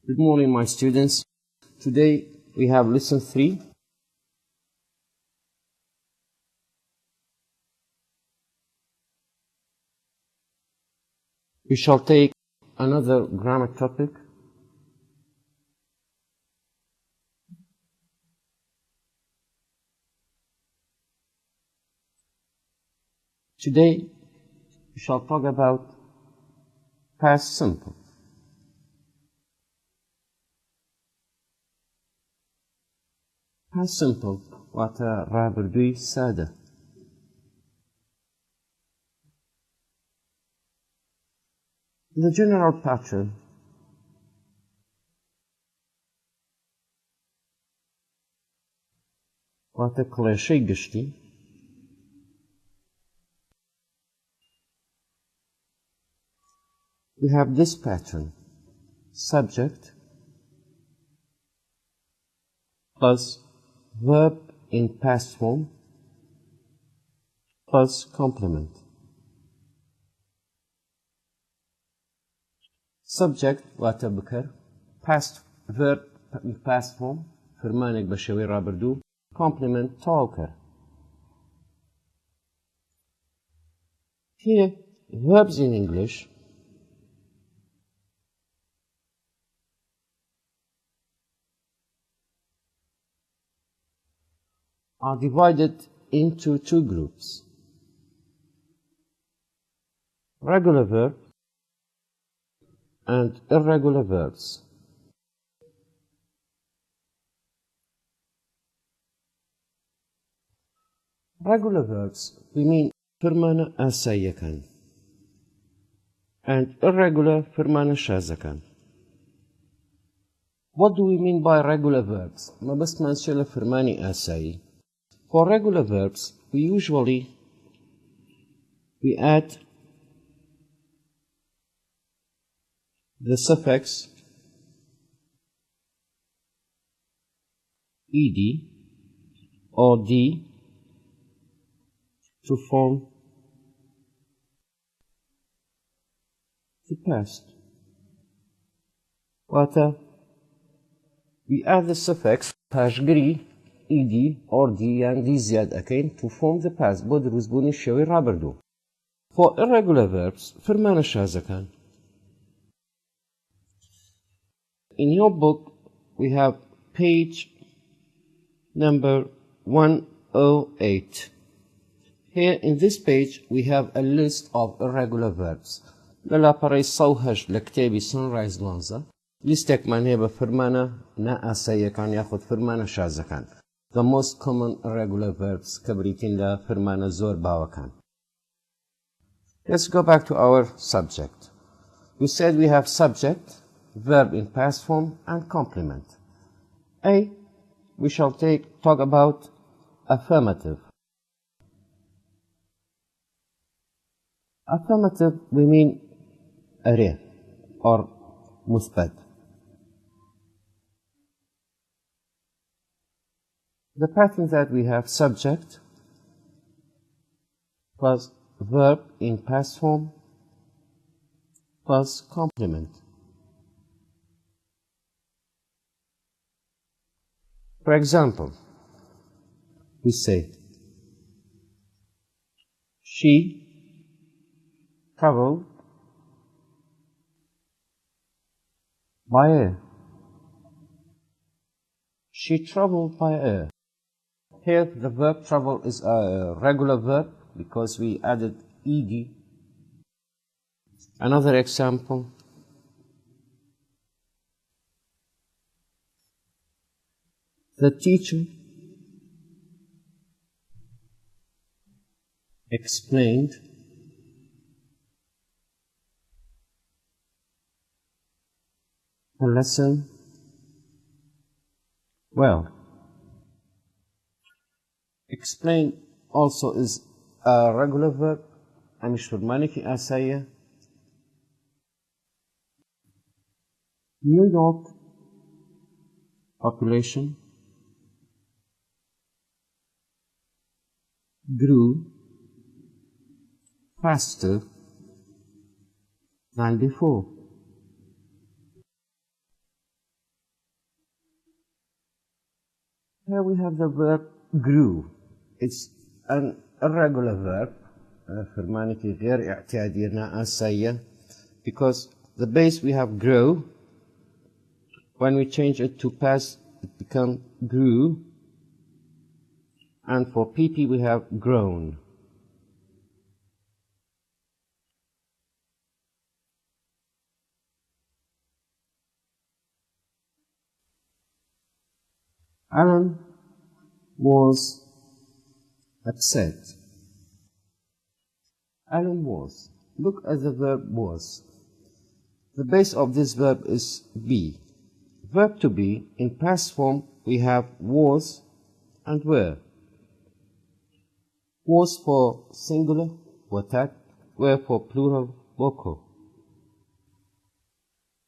Good morning, my students. Today we have lesson 3. We shall take another grammar topic. Today we shall talk about past simple. Past simple واتە ڕابردووی سادە. The general pattern واتە کڵێشەی گشتی we have this pattern: subject plus verb in past form plus complement. Subject واتە بکەر، past verb in past form فرمانێک بە شێوەی ڕابردوو، complement تەواو کەر. Here verbs in English are divided into two groups: regular verb and irregular verbs. Regular verbs we mean فرمانە ئاساییەکان and irregular فرمانە شازەکان. What do we mean by regular verbs? مەبەستمان چیە لە فرمانی ئاسایی؟ For regular verbs, we add the suffix ed or d to form the past. We add the suffix pashgiri ed or d and d زیاد ئەکەین to form the past بۆ دروستبوونی شێوەی ڕابردوو. For irregular verbs فرمانە شازەکان. In your book we have page number 108. Here in this page we have a list of irregular verbs. لەلاپەڕەی 108 لە کتێبی Sunrise لانزە لیستێکمان هەیە بە فرمانە نائاساییەکان یاخود فرمانە شازەکان. The most common irregular verbs کە بریتین لە فرمانە زۆر باوەکان. Let's go back to our subject. We said we have subject, verb in past form and complement. A, we shall talk about affirmative. Affirmative we mean array or مثبت. The pattern that we have subject plus verb in past form plus complement. For example, we say she traveled by air. She traveled by air. Here the verb travel is a regular verb because we added ed. Another example: the teacher explained the lesson well. Explain also is a regular verb and فرمانێکی ئاساییە. New York population grew faster than before. Here we have the verb grew. It's an irregular verb. فرمانك غير اعتيادية ناقصية because the base we have grow. When we change it to past, it becomes grew. And for PP we have grown. Alan was upset. Alan was. Look at the verb was. The base of this verb is be. Verb to be, in past form, we have was and were. Was for singular, watak, were for plural, woko.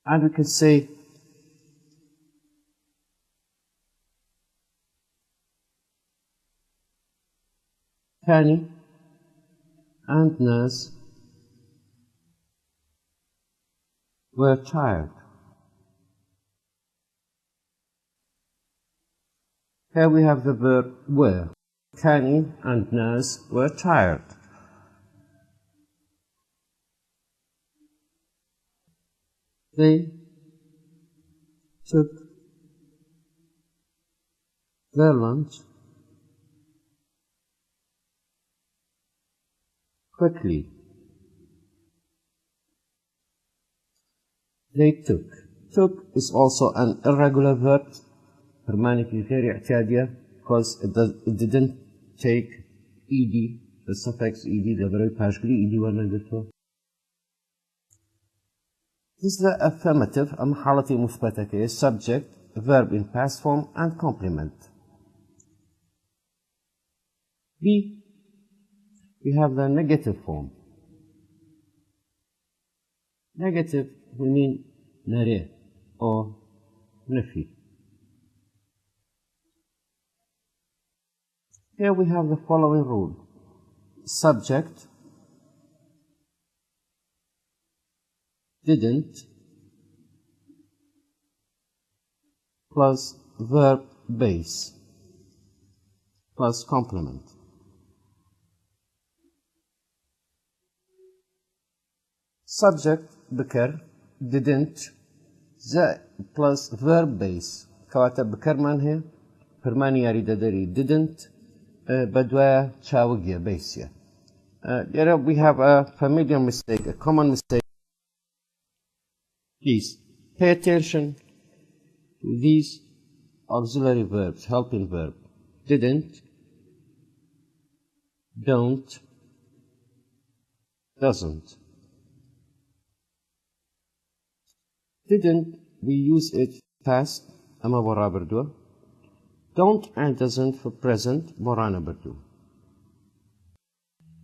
And we can say Fanny and nurse were tired. Here we have the verb were. Fanny and nurse were tired. They took their lunch quickly. They took. Took is also an irregular verb. Permanently غير اعتيادية because it didn't take ed, the suffix ed, the verb pashgri ed ورنقلته. This is the affirmative أم حالتي مثبتة كي subject, verb in past form and complement. B. We have the negative form. Negative we mean نري or نفي. Here we have the following rule. Subject didn't plus verb base plus complement. Subject بكر didn't plus verb base كواتب بكر من هي فرماني ياري دادري didn't بدوية چاوگية بيسية. We have a familiar mistake, a common mistake. Please pay attention to these auxiliary verbs, helping verb. Didn't, don't, doesn't. Didn't, we use it past, أما برا بردوه. Don't and doesn't for present, borana برضو.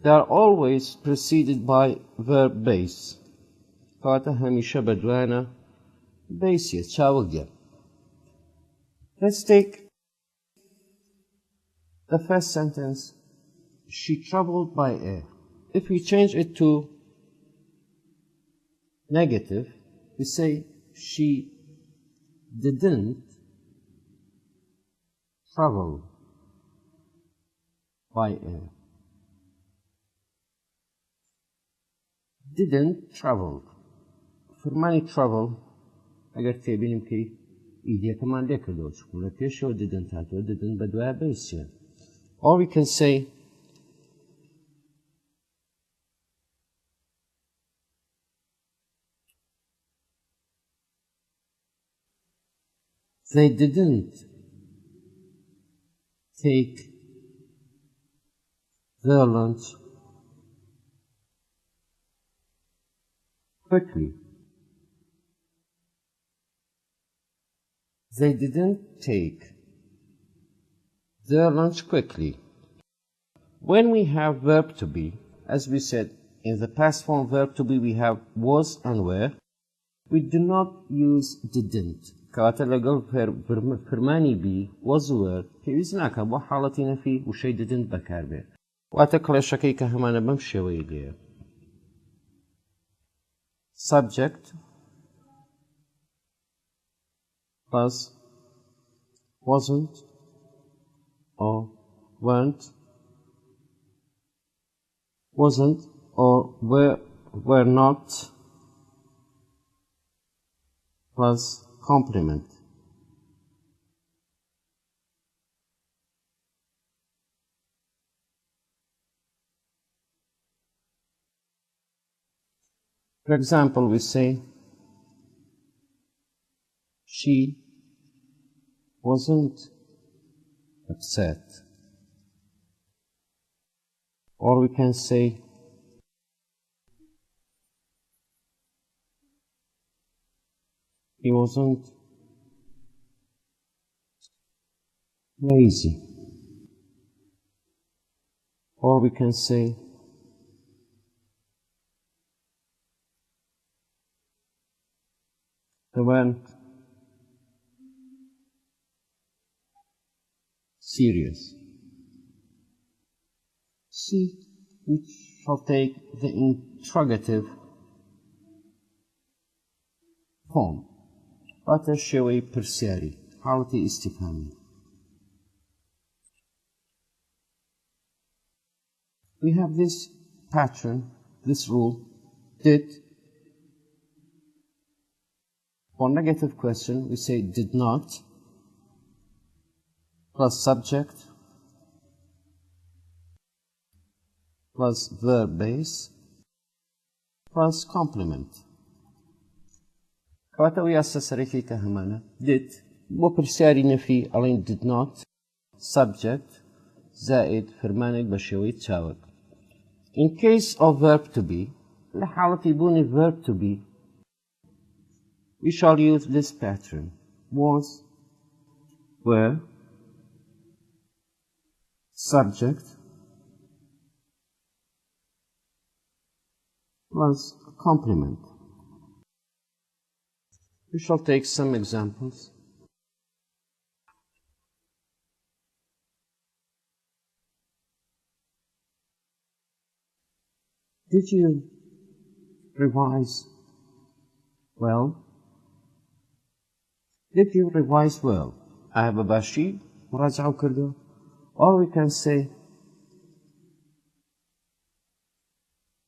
They are always preceded by verb base. فاتا هميشه بدوانا بيسية تشاوقيا. Let's take the first sentence. She traveled by air. If we change it to negative, we say she didn't travel by air. Didn't travel. فرماني travel اگر تبینیم که ایده کمان لیکر دوش کولتی شو didn't هاتو didn't بدوها بیسیه. Or we can say they didn't take their lunch quickly. They didn't take their lunch quickly. When we have verb to be, as we said, in the past form verb to be we have was and were, we do not use didn't. كواتا لقل فرماني بي was were كيوز ناكا بو حالتنا في وشي didn't بكار بي واتا كلاشكي كهمانا بمشي ويلي. Subject plus wasn't or weren't, wasn't or were not plus complement. For example, we say, she wasn't upset. Or we can say, he wasn't lazy. Or we can say, they weren't serious. See, we shall take the interrogative form. Bata شوي برسياري حالتي استفهامي. We have this pattern, this rule, did. For negative question, we say did not plus subject plus verb base plus complement. كواتا وياسا سريكي كهمانا did وبرسياري نفي علين did not subject زائد فرمانك بشوي تشاوك. In case of verb to be لحالة يبوني verb to be we shall use this pattern was, were, subject plus complement. We shall take some examples. Did you revise well? Did you revise well? أهب باشي مراجعة وكردو. Or we can say,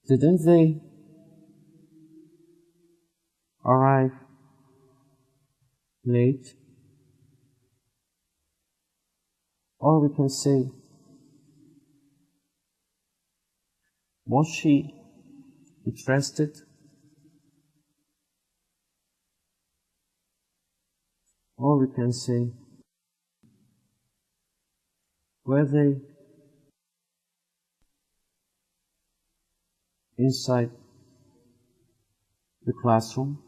didn't they arrive late? Or we can say, was she interested? Or we can say, were they inside the classroom?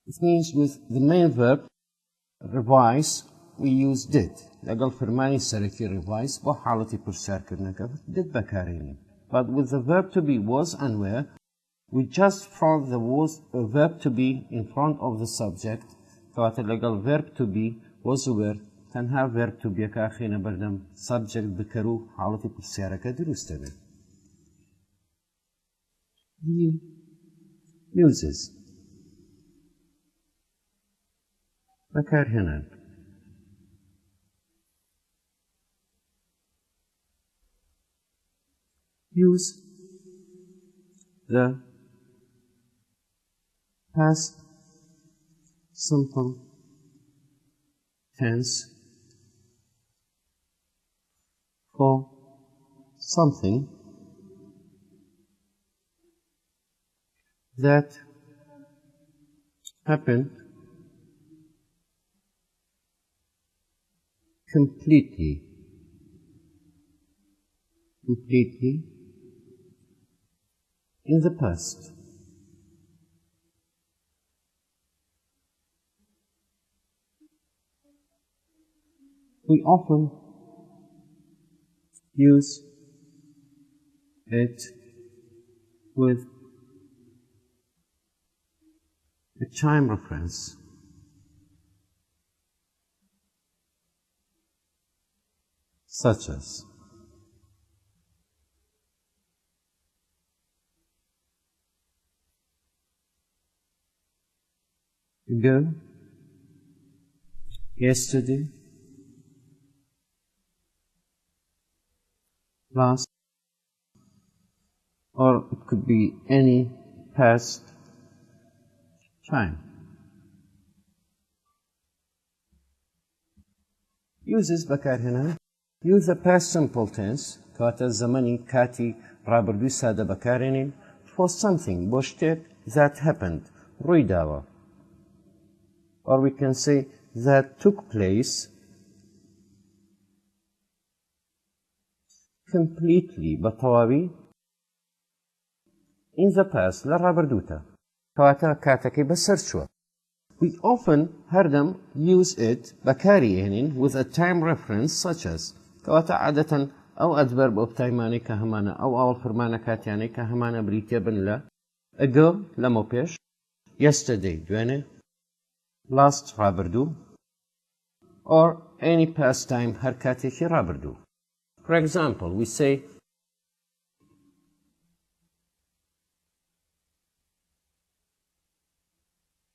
It means with the main verb, revise, we use did. لقل فرماني سركي revise بحالتي برسار كرنك did بكاريني. But with the verb to be was and were, we just front the was verb to be in front of the subject. كواتا لقل verb to be was were تنها verb to be كاخينا بردم subject بكرو حالتي برسارك درسته به. He uses بكار هنا. Use the past simple tense for something that happened completely in the past. We often use it with a time reference. Such as Go, yesterday, last, or it could be any past time. Uses بكار هنا. Use the past simple tense كواتا زمانی كاتي رابردوی سادة بكارينين for something بوشتك that happened روی داوا. Or we can say that took place completely بطواوي in the past لرابردوتا كواتا كاتكي بسرشوا. We often heard them use it بكاريين with a time reference such as كواتا عادة أو adverb of time كهمانا أو أول فرمانا كاتياني كهمانا بريتيا بن لا ago لمو بيش yesterday دواني last رابردو or any past time هر كاتيكي رابردو. For example, we say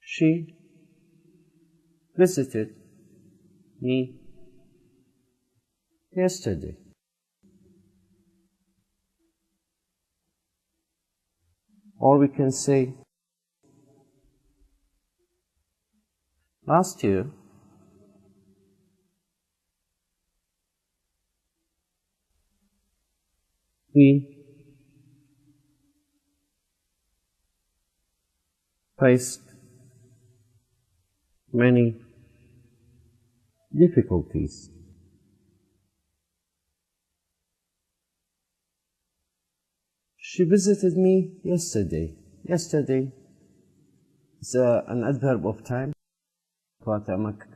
she visited me yesterday. Or we can say last year we faced many difficulties. She visited me yesterday. Yesterday is an adverb of time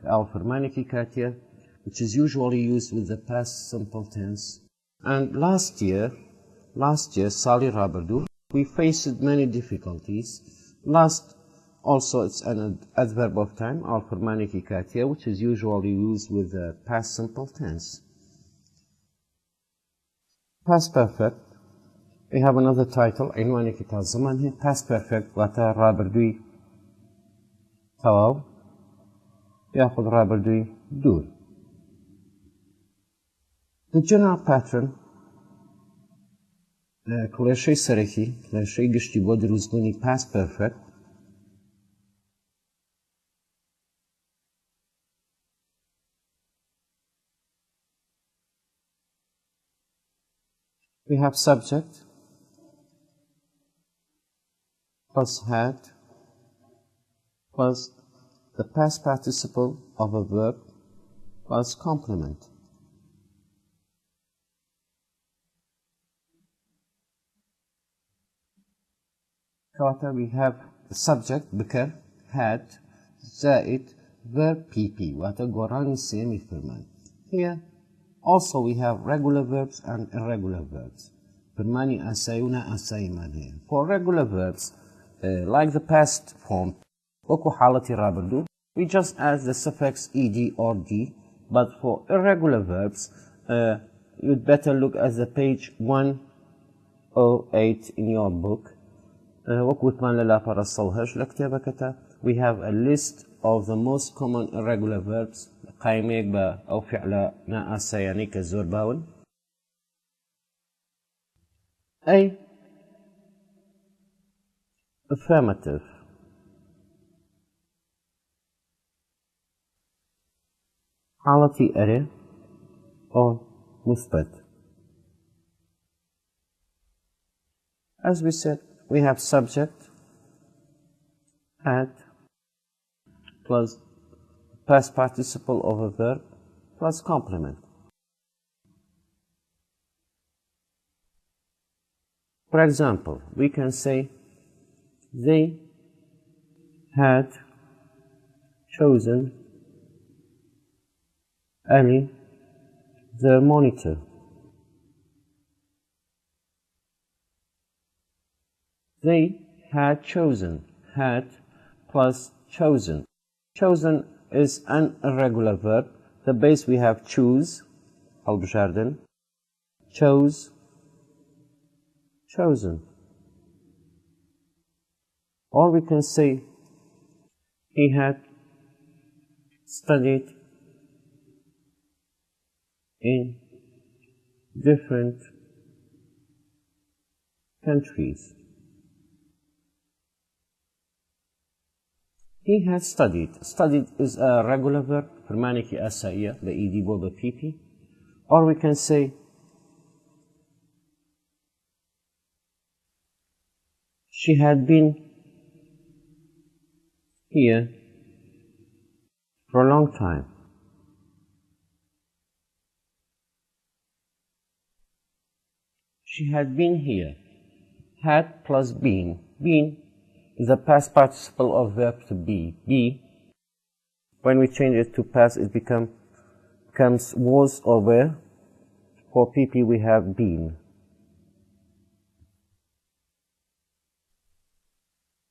أو فرمانكي كاتيا which is usually used with the past simple tense. And last year Sali Rabardu, we faced many difficulties. Last also it's an adverb of time أو فرمانكي كاتيا which is usually used with the past simple tense. Past perfect. We have another title عنواني كتاب زمانه past perfect واتا رابردوي تواو ياخذ رابردوي دور. The general pattern كلاشي سركي كلاشي قشتي بود روزبوني past perfect we have subject plus had plus the past participle of a verb plus complement. We have the subject بكر had زائد verb pp واتا قراني سيمي فرمان. Here also we have regular verbs and irregular verbs. فرماني أسايونا أسايمان here. For regular verbs like the past form وكو حالتي رابردو we just add the suffix ed or d, but for irregular verbs you'd better look at the page 108 in your book. وكو تمان للا فرصوهش لكتابكتا we have a list of the most common irregular verbs قايميك با أو فعلا نا أساياني كزور باون. أي affirmative حالتي أري أو مثبت. As we said, we have subject had plus past participle of a verb plus complement. For example, we can say they had chosen Ali their monitor. They had chosen. Had plus chosen. Chosen is an irregular verb. The base we have choose, al-Bisharden, chose, chosen. Or we can say He had studied in different countries. He had studied. Studied is a regular verb. فرمانێکی ئاساییە بە ئیدی بۆ بە پیپی. Or we can say she had been here for a long time. She had been here. Had plus been. Been is the past participle of verb to be. Be. When we change it to past, it becomes was or were. For PP, we have been.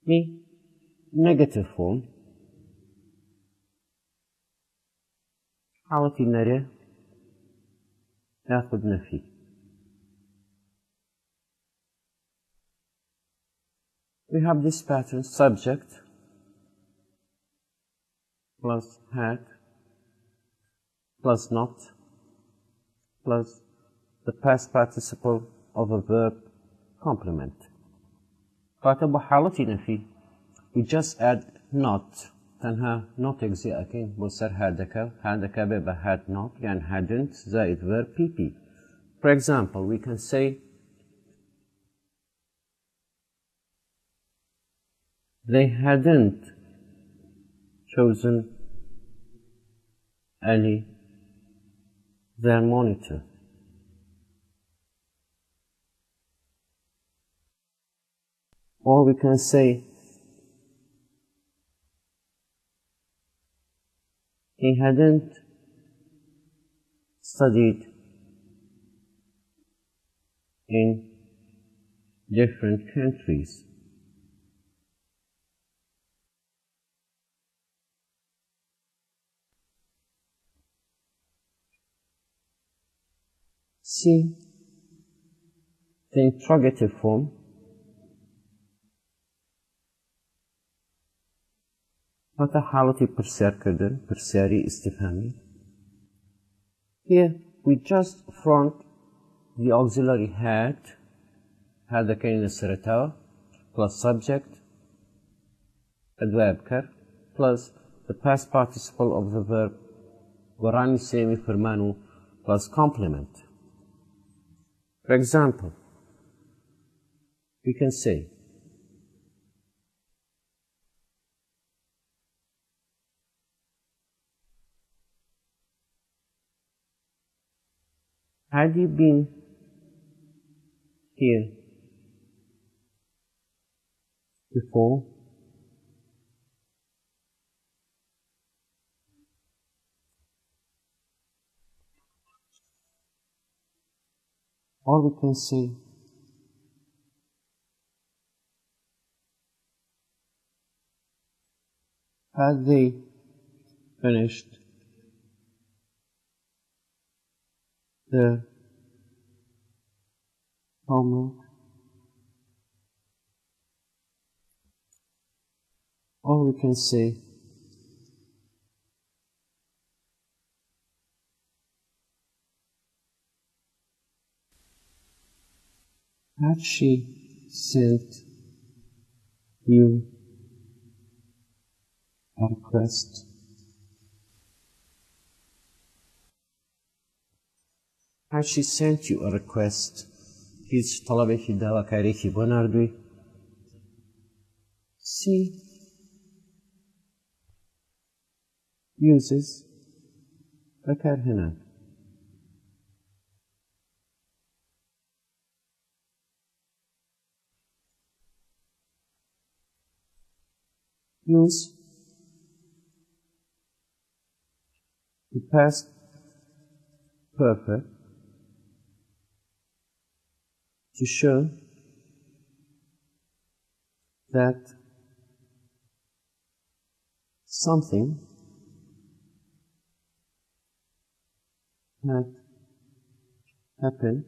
Me, negative form. حالتي نرى ناخذ نفي. We have this pattern: subject plus had plus not plus the past participle of a verb complement. فاتبو حالتي نفي we just add not. تنها not اكين بوسر هادكا بيبا had not يعني hadn't زائد verb pp. For example, we can say they hadn't chosen Ali their monitor. Or we can say he hadn't studied in different countries. See the interrogative form. هذا حالتي برسيار كردن برسياري استفهامي. Here we just front the auxiliary had. هذا كاين السرتاوة plus subject أدواب كر plus the past participle of the verb وراني سيمي فرمانو plus complement. For example, we can say had you been here before? Or we can say had they finished their homework? Or we can say had she sent you a request? Had she sent you a request? هیچ طلبێکی داواکاریی بۆ ناردووی؟ See uses بەکارهێنان. Use the past perfect to show that something had happened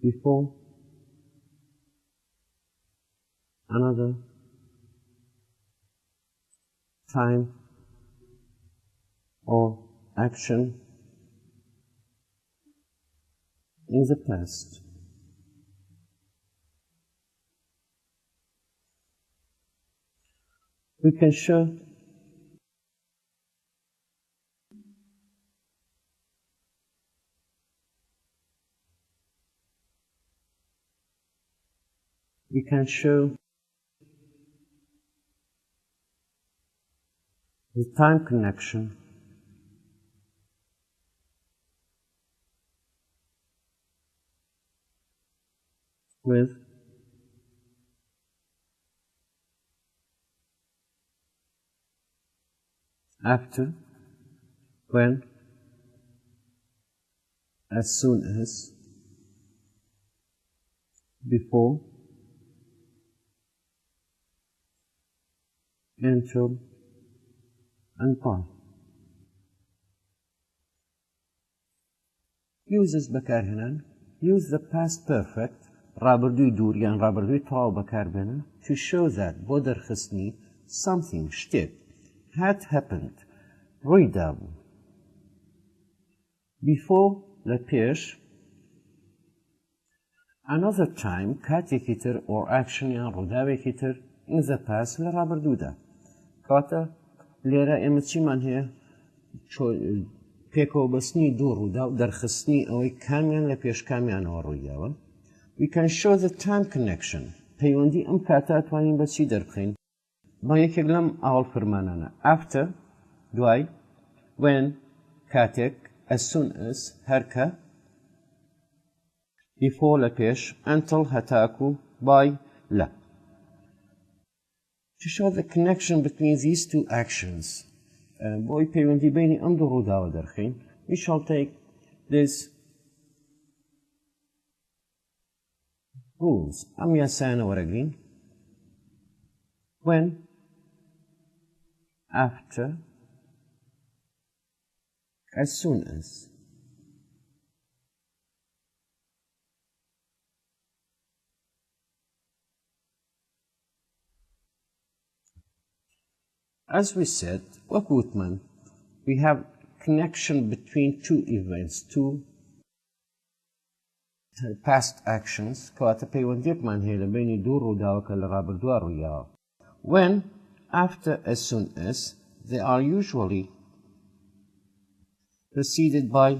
before another time or action in the past. We can show the time connection with after, when, as soon as, before, until, and by. Uses بكارهنن. Use the past perfect رابردوی دوور یان رابردوی تەواو بەکاربێنە to show that بۆ دەرخستنی something شتێک had happened ڕوویدا بوو. Before لە پێش another time کاتێکی تر or action یان ڕووداوێکی تر in the past لە ڕابردوودا. کاتە لێرە ئێمە چیمان هەیە پێکەوە بەستنی دوو ڕوودا و دەرخستنی ئەوەی کامیان لە پێش کامیانەوە ڕوویداوە. We can show the time connection. پەیوەندی ئەم کاتە توانین بە چی دەربخەین؟ با یەکێک لەم ئاوڵ فەرمانانە after دوای when کاتێک as soon as هەرکە before لە پێش until هەتاکو by لە. To show the connection between these two actions بۆی پەیوەندی بینی ئەم دوو ڕووداوە دەرخەین we shall take this rules ئەم یاسایانە وەرەگرین when after as soon as. As we said, وەکوتمان, we have connection between two events, two past actions, کەواتە پەیوەندیەکمان هەیە لە بینی دوو ڕووداوەکە لە ڕابردووە ڕوویاوە. When, after, as soon as, they are usually preceded by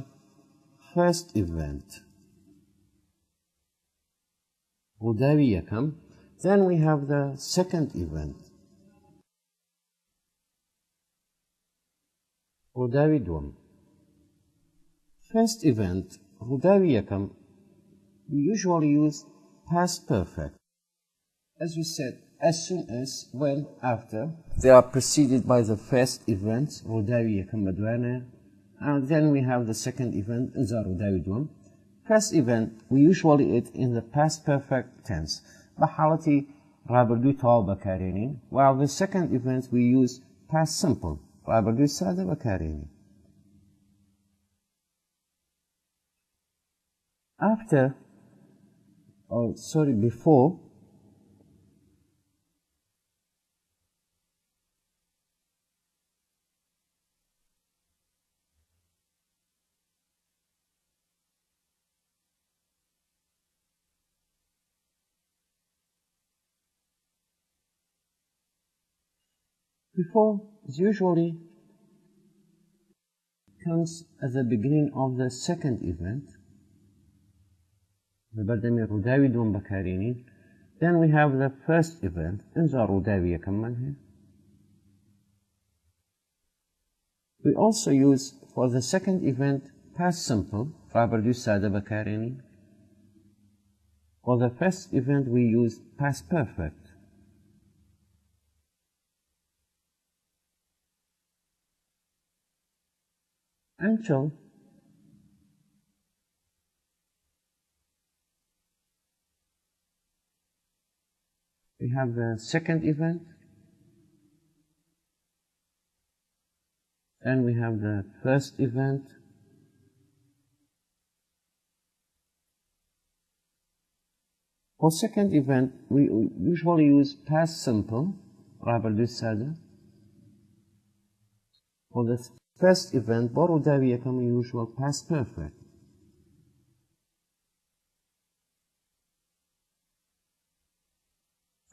first event. ڕووداوی یەکەم, then we have the second event. ڕووداوی دووەم. First event, ڕووداوی یەکەم, we usually use past perfect. As we said, as soon as, when, after, they are preceded by the first event, ڕووداوی یەکەم بەدوانە, and then we have the second event, ئەجا ڕووداوی دووەم. First event, we usually it in the past perfect tense. بە حاڵەتی ڕابردووی تەواو بەکارێنین, while the second event we use past simple. ڕابردووی سادە بەکارێنین. After, before, before is usually comes at the beginning of the second event. بەردەمی ڕووداوی دووەم بەکارێنین. Then we have the first event. ئەجا ڕووداوی یەکەممان هەیە. We also use for the second event past simple. ڕابردووی سادە بەکارێنین. For the first event we use past perfect. Until we have the second event, then we have the first event, For second event, we usually use past simple, رابردوی ساده. For the first event, با ڕووداوی یەکەم usual past perfect.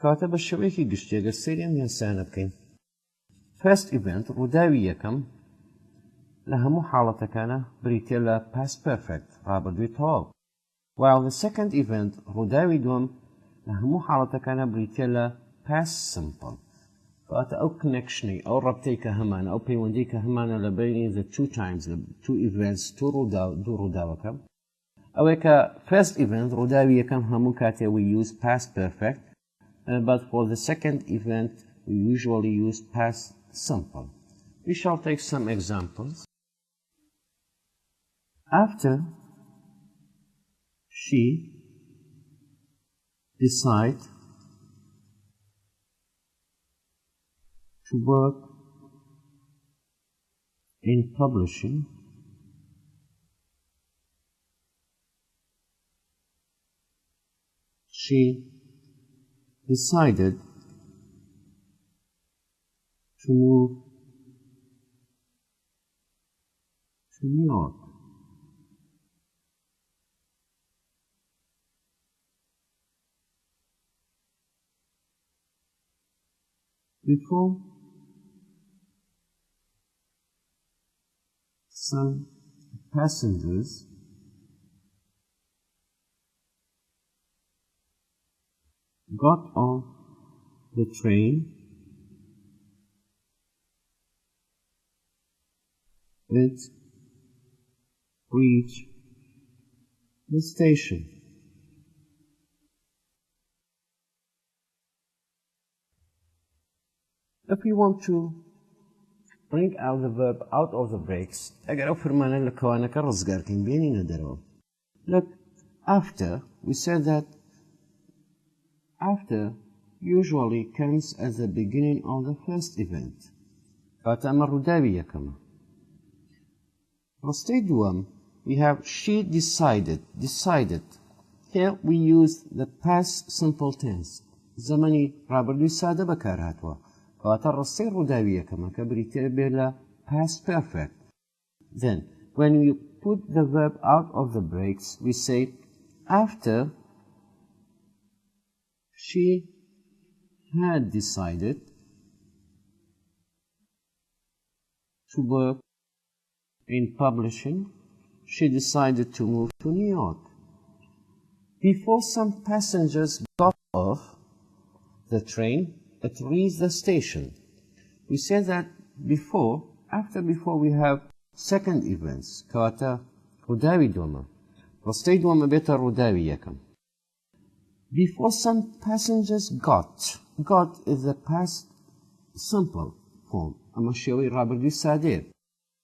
کاتە بە شێوەیەکی گشتیەگە سەیریان یاسانە بکەین. First event ڕووداوی یەکەم لە هەموو حاڵەتەکانە بریتێ لە past perfect ڕابردووی تەواو. While the second event ڕووداوی دووەم لە هەموو حاڵەتەکانە بریتێ لە past simple. کاتە ئەو کنێکشنەی ئەو ڕەبتەی کە هەمانە ئەو پەیوەندی کە هەمانە لە بینی the two times the two events دوو ڕووداوەکە ئەوەیە کە first event ڕووداوی یەکەم هەموو کاتێ we use past perfect. But for the second event, we usually use past simple. We shall take some examples. After she decided to work in publishing, she decided to move to New York. Before some passengers got off the train, it reached the station. If we want to bring out the verb out of the breaks, اگر او فرمانه لکوانك رزگارتين بيني ندرو. Look, after, we said that after usually comes at the beginning of the first event. فاتأمر رداوية كما. رستي دوام, we have she decided. Here we use the past simple tense. زمانی رابردوی ساده بکار هاتوا. فاتر رستي رداوية كما كبريتير بلا past perfect. Then, when we put the verb out of the breaks, we say after she had decided to work in publishing, she decided to move to New York. Before some passengers got off the train, it reached the station. We said that before we have second events. Kawata rudawi doma. Rastay doma beta rudawi yakam. Before some passengers got is the past simple form. Amashiwi rabirdi sadir.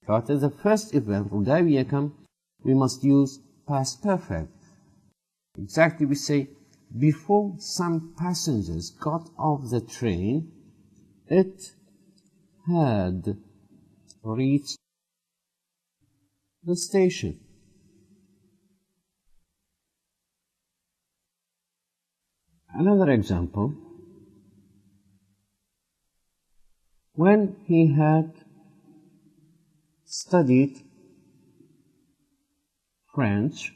Kawata the first event rudawi yakam, we must use past perfect. Exactly, we say before some passengers got off the train, it had reached the station. Another example, when he had studied French,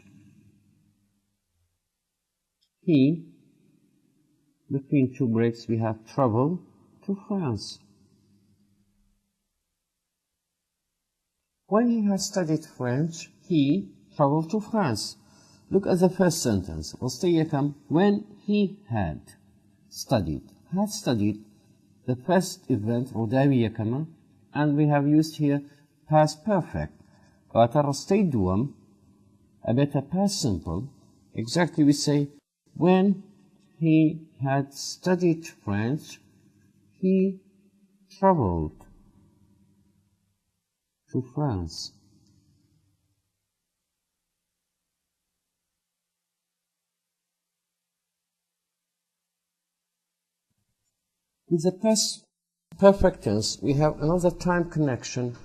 he, between two breaks, we have traveled to France. When he had studied French, he traveled to France. Look at the first sentence. When he had studied. Had studied, the first event, and we have used here past perfect. A better past simple. Exactly, we say, when he had studied French, he traveled to France. With the past perfect tense, we have another time connection.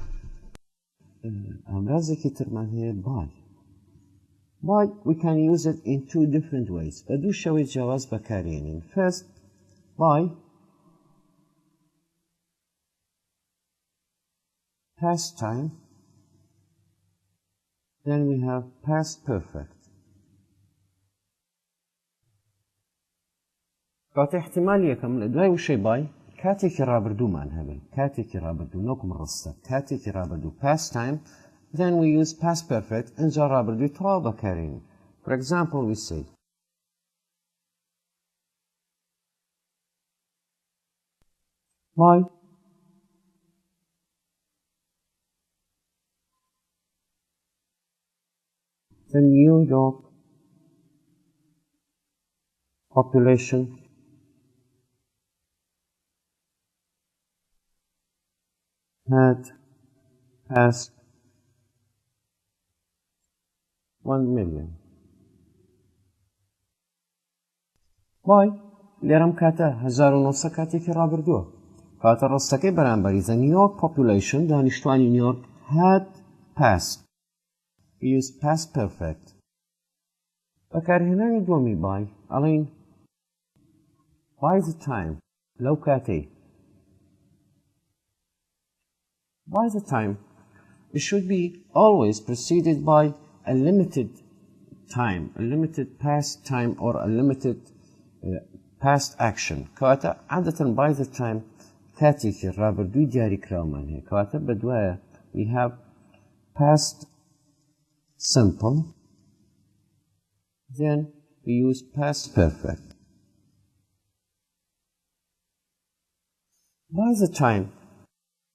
أمراض كتر ما هي by. But we can use it in two different ways. بدو شوي جواز بكارينين. First, by past time. Then we have past perfect. قاطع احتمالية كم دوای وشي باي كاتي رابردو مان هبل كاتي رابردو نوكم الرصة كاتي رابردو past time. Then we use past perfect and رابردو طوابة كارين. For example, we say by the New York population had passed 1 million. Why? لێرەم کاتە 1900 کاتێکی ڕابردووە. کاتە ڕستەکەی بەرامبەری the New York population دانیشتوانی نیویۆرک had passed. We use past perfect. بەکارهێنانی دووەمی by ئەڵێن by the time لەو کاتەی. By the time, it should be always preceded by a limited time, a limited past time or a limited past action. كواتا عادة by the time كاتيكي رابردوي دياري كراومان هي كواتا بدوايا we have past simple, then we use past perfect. By the time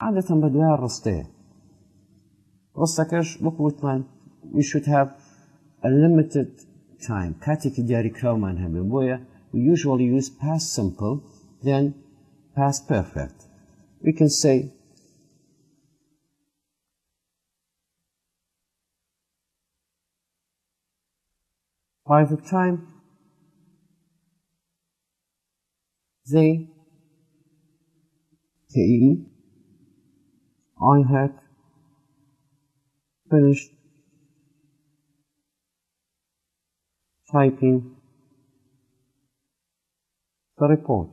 عادة بدوايا الرصتين رصتكش بقوتمان we should have a limited time كاتيكي دياري كراومان هبه بويا we usually use past simple, then past perfect. We can say by the time they came, I had finished typing the report.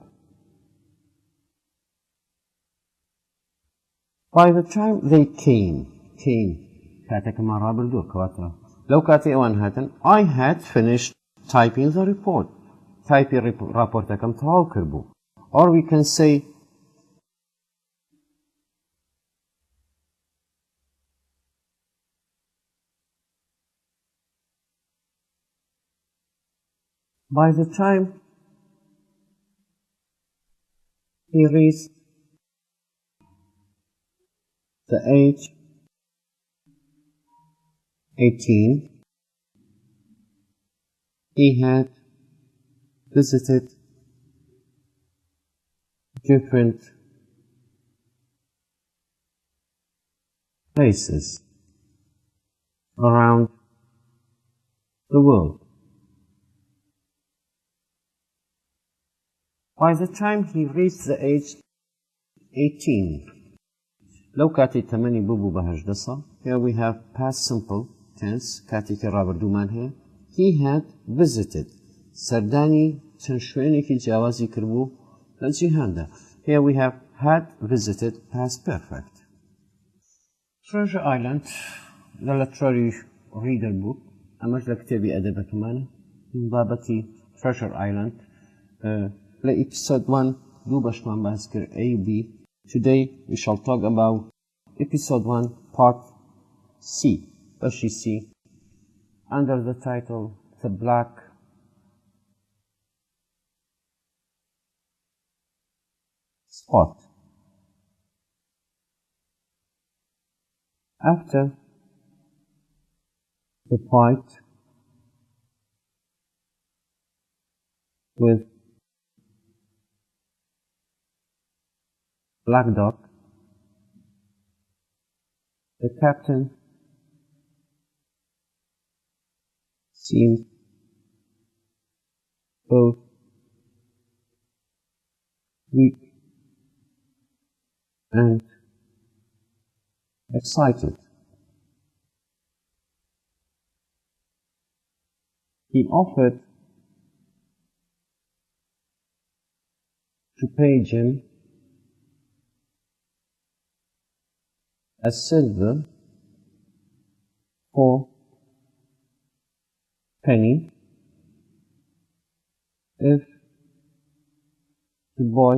By the time they came كاتك ما رابردو كواترا لو كاتي اوان هاتن I had finished typing the report. typing report كم تراو كربو. Or we can say by the time he reached the age 18, he had visited different places around the world. By the time he reached the age 18, لو كاتي تمني بوبو بهجدصة. Here we have past simple tense كاتي كرابردو مان هي. He had visited سرداني تنشويني كي جاوازي كربو للجهاندا. Here we have had visited past perfect. Treasure Island literary reader book أمج لكتابي أدبة كمان من بابتي Treasure Island لإبسود 1 دو باشمان باسكر A و B. Today we shall talk about episode 1 part C, Bashi C, under the title The Black Spot. After the fight with Black Dog, the captain seemed both weak and excited. He offered to pay Jim a silver for penny if the boy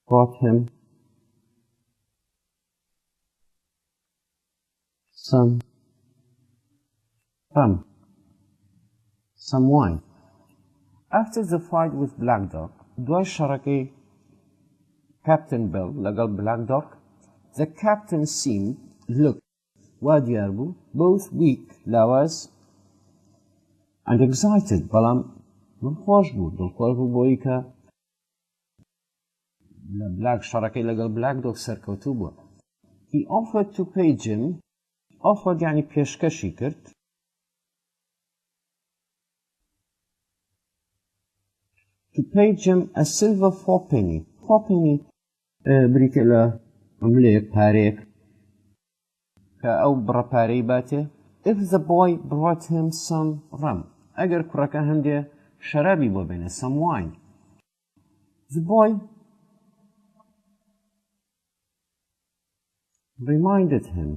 brought him some rum, some wine. After the fight with Black Dog, دوای شەڕەکەی Captain Bill لەگەڵ Black Dog, the captain seemed, looked, وا دیار بوو, both weak, لاواز, and excited, بەڵام دڵخۆش بوو بۆی کە لە شەڕەکەی لەگەڵ Black Dog سەرکەوتوو بووە. He offered to pay Jim, offered یعنی پێشکەشی کرد, to pay Jim a silver fourpenny. Fourpenny بریتە لە ئەملەیەک پارەیەک کە ئەو بڕە پارەی باتێ if the boy brought him some rum. ئەگەر کوڕەکە هەندێ شەرابی بۆ بێنێ, some wine. The boy reminded him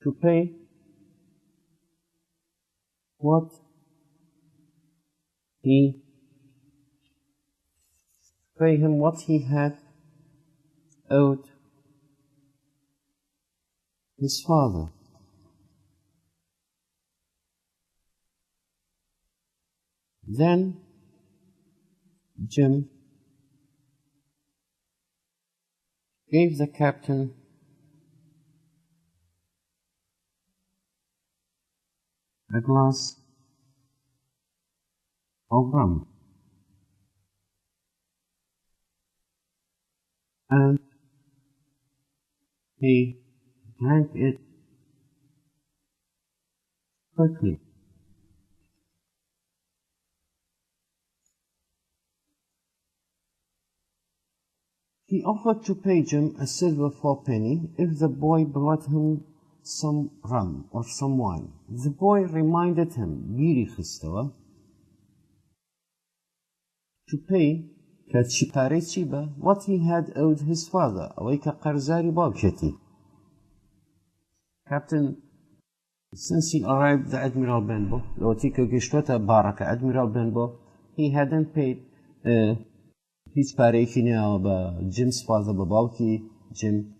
to pay what he had owed his father. Then Jim gave the captain a glass of rum, and he drank it quickly. He offered to pay Jim a silver fourpenny if the boy brought him some rum or some wine. The boy reminded him, giri khistawa, to pay what he had owed his father, awayka qarzari babshati. Captain, since he arrived the Admiral Benbow, Lotika Gishtota Baraka Admiral Benbow, he hadn't paid his pareki now ba Jim's father babauki Jim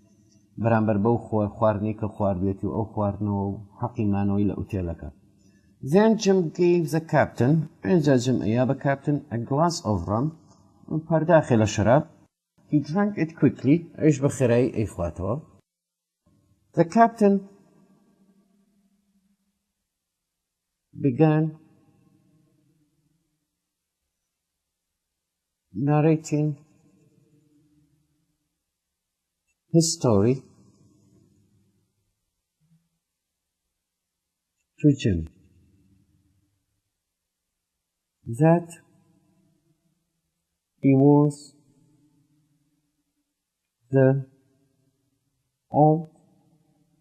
بەرامبەر بەو خواردنی کە خواردوێتی و ئەو خواردنەوە و حەقی مانەوەی لە ئوتێلەکە. Then Jim gave the captain, اینجا Jim ئەیا بە captain, a glass of rum, پەرداخی لە شەراب. He drank it quickly, ئەویش بە خێرایی ئەیخواتەوە. The captain began narrating his story to Jim, that he was the old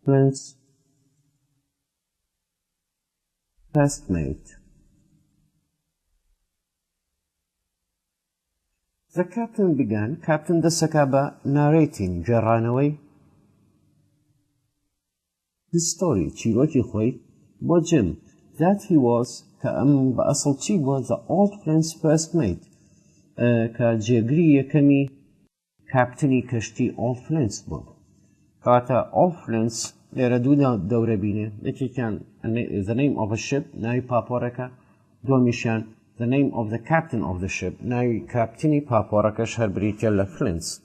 prince's classmate. The captain began, Captain the Sakaba, narrating Jaranaway, his story, Chiroki Khoi, bo Jim, that he was, was the old prince's first mate, ka jegri kami captaini kashti old prince bo. Kata old prince, leraduna dawrabine, the name of a ship, nai paporaka, domishan, the name of the captain of the ship, nai captaini paporaka sharbritella Flint's.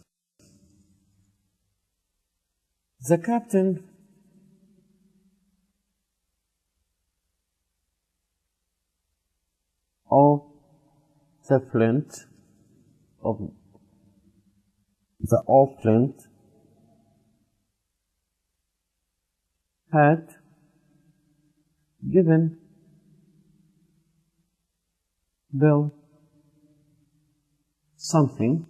The captain of the Flint, of the old Flint, had given Bill something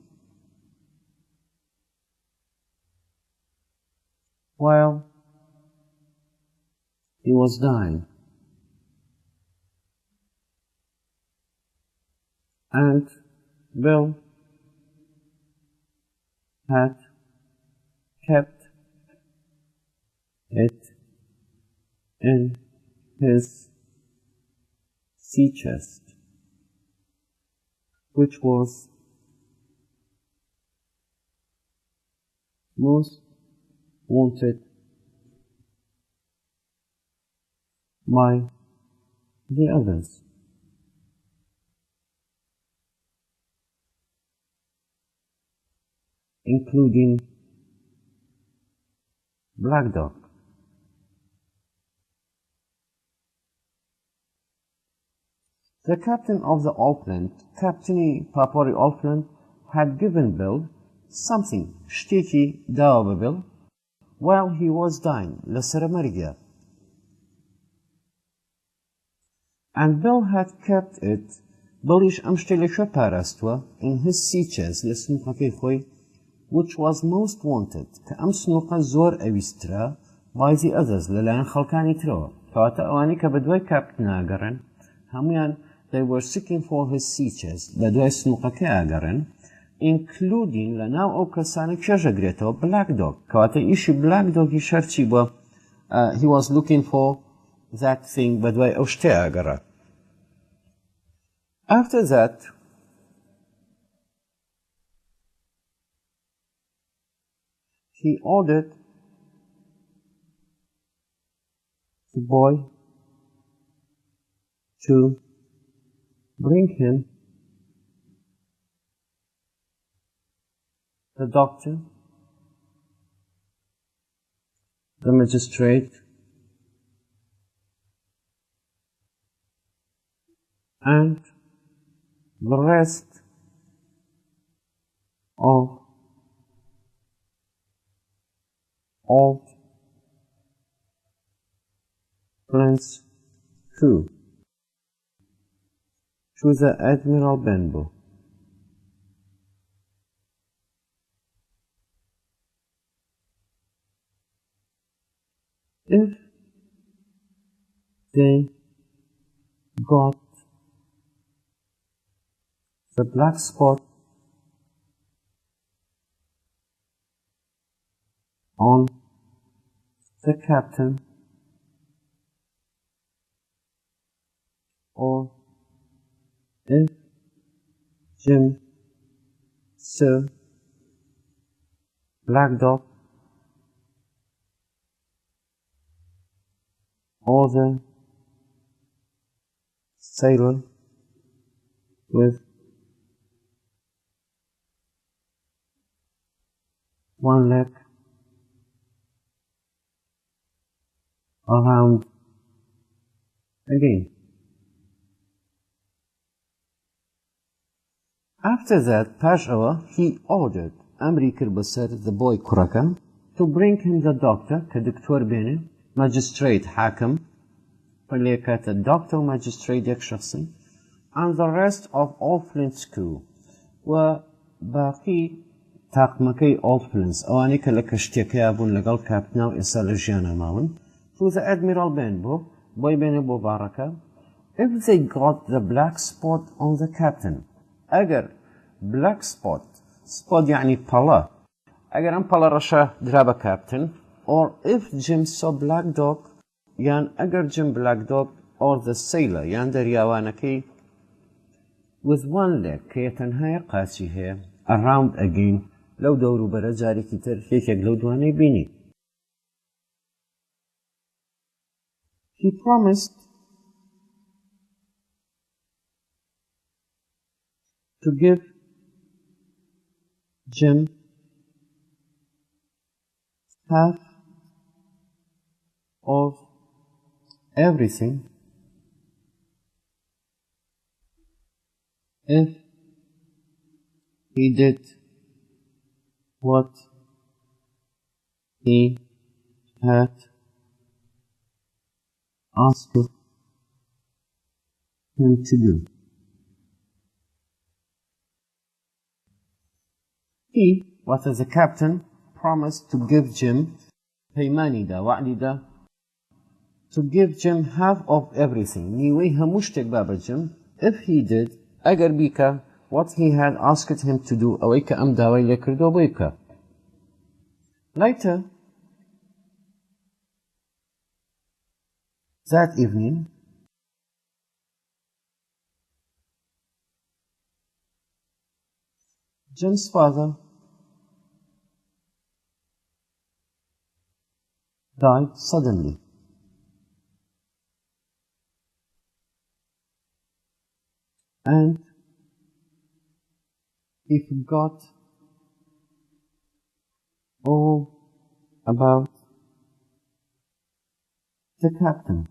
while he was dying. And Bill had kept it in his sea chest, which was most wanted by the others. Including Black Dog. The captain of the Auckland, Captain Papori Auckland, had given Bill something, شتيكي داوى Bill, while he was dying, لسرمرقيا. And Bill had kept it, Billish أمشتلي شو پاراستوا, in his sea chest, لسنوقكي خوي, which was most wanted, كأم سنوقا زور أويسترا, by the others, للان خلقاني تروا. كواتا أواني كبدوي كابتن آقرن, هميان they were seeking for his sea chest, بدوي سنوقا كآقرن, including لناو أو كساني كشجا قريتو Black Dog. كواتا إيشي Black Dog يشارتي با, he was looking for that thing بدوي أوشتي آقرن. After that, he ordered the boy to bring him the doctor, the magistrate, and the rest of Prince crew to the Admiral Benbow. If they got the black spot on the captain, or if Jim Sir Black Dog or the sailor with one leg around again. After that, Peshawar, he ordered Amri Kirbasar, the boy Kurakan, to bring him the doctor, Kadiktor Bene, magistrate Hakim, Palekata doctor, magistrate Yakshasin, and the rest of all Flint's crew, were Baki Takmaki all Flint's, Oanika Lakashtiakabun Legal Captain Isalajiana Maun, to the Admiral Benbow, Boy Bene Bobaraka, if they got the black spot on the captain. اگر black spot يعني pala اگر ام pala رشا درابا captain, or if Jim saw Black Dog يعني اگر Jim Black Dog or the sailor يعني درياوانكي with one leg كي تنهاي قاسي هي around again لو دورو برجاري كتر هيك لو دواني بيني. He promised to give Jim half of everything if he did what he had asked him to do. He, what as a captain, promised to give Jim پەیمانی دا وعدی دا to give Jim half of everything نیوەی هەموو شتێک با بە Jim if he did ئەگەر بیکە what he had asked him to do ئەوەی کە ئەم داوای لێ کردووە بۆی بکە. Later that evening Jim's father died suddenly. And he forgot all about the captain.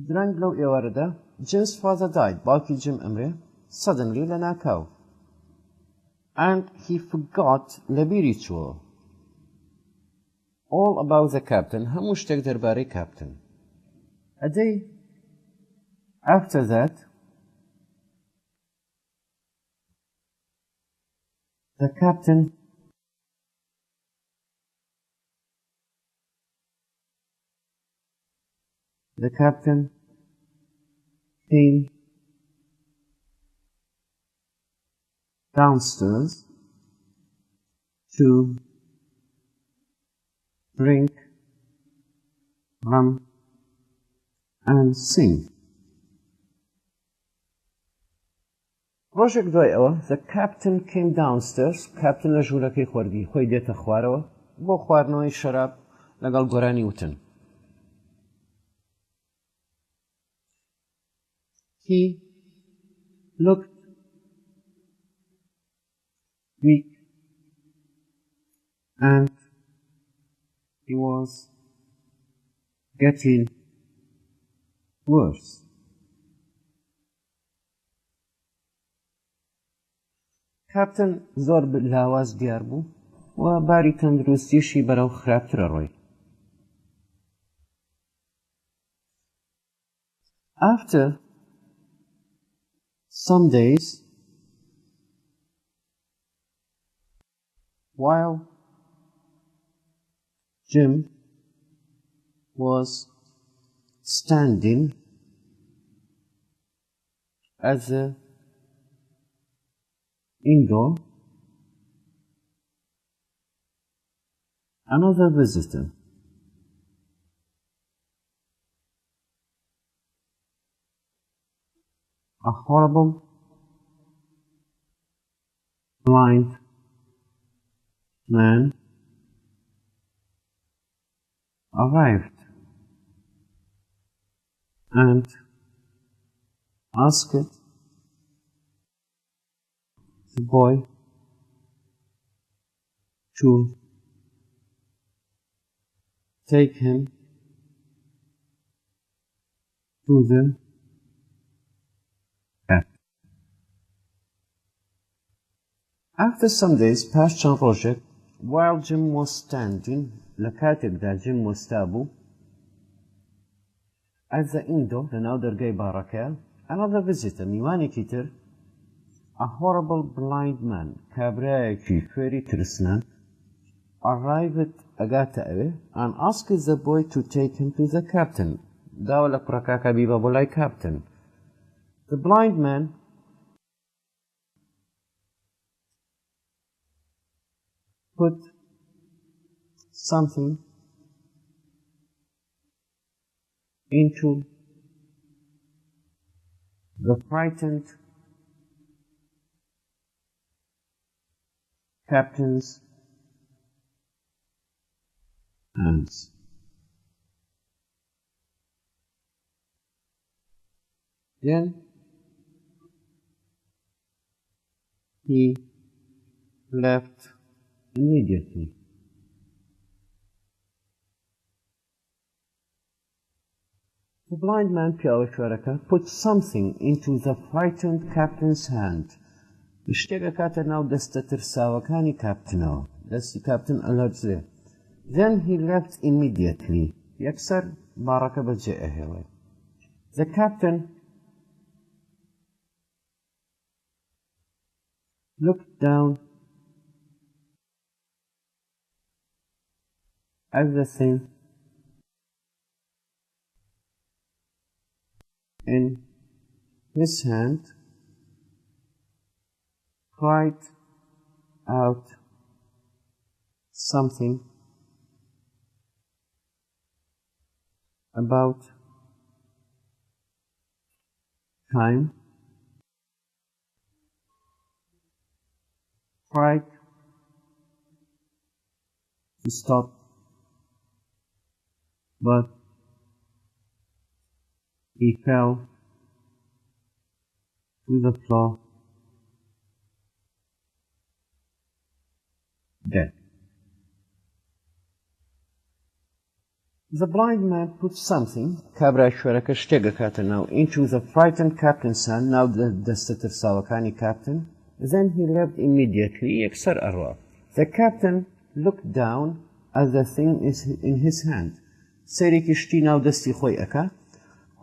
During low ئێوارەدا Jim's father died. باوکی Jim ئەمرێ suddenly لە ناکاو. And he forgot لە بیری چووە all about the captain هەموو شتێک دەربارەی captain. A day after that the captain came downstairs to drink rum and sing. ڕۆژێک دوای ئەوە the captain came downstairs captain لە ژوورەکەی خۆردی خۆی دێتە خوارەوە بۆ خواردنەوەی شەراب لەگەڵ گۆرانی وتن. He looked weak and he was getting worse. Captain زۆر لاواز دیار بوو و باری تەندروستیشی بەرەو خراپترە ڕۆی. After some days, while Jim was standing at the indoor, another visitor a horrible blind man arrived and asked the boy to take him to the cat. After some days, past چەند ڕۆژێک, while Jim was standing, لە کاتێکدا Jim وەستا بوو at the indoor لەناو دەرگای باڕەکەیە another visitor میوانێکی تر a horrible blind man کابرایەکی فێری ترسناک arrived ئەگاتە ئەوێ and asked the boy to take him to the captain داوە لە کوڕەکەکە بیبە بۆ لای captain. The blind man put something into the frightened captain's hands. Then he left immediately. The blind man put something into the frightened captain's hand. شتێکە کاتە ناو دەستە ترساوەکانی کاپتنەوە دەستی کاپتن ئەلەرزێ. Then he left immediately. یەکسەر باڕەکە بەجێ ئەهێڵێ. The captain looked down at the thing in his hand, cried out something about time, tried to stop, but he fell to the floor dead. The blind man put something, کابرای شوێرەکە شتێکەکاتە ناو into the frightened captain's hand, ناو دەستە ترساوەکانی captain. Then he left immediately, یەکسەر ئەڕوا. The captain looked down at the thing in his hand. سەیرێکی شتی ناو دەستی خۆی ئەکا.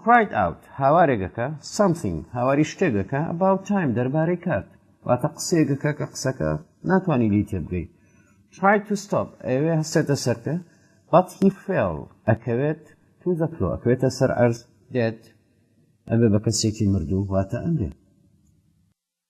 Cried out, هاوارێکەکە, something, هاواری شتێکەکە about time, دەربارەی کات. واتە قسێکەکە کە قسەکە ناتوانی لی تێ بگەیت. Tried to stop, ئەوێ هەستێتە سەر پێ. But he fell, ئەکەوێت to the floor, ئەکەوێتە سەر عەرز dead, ئەبێ بە کەسێکی مردوو واتە ئەمرێ.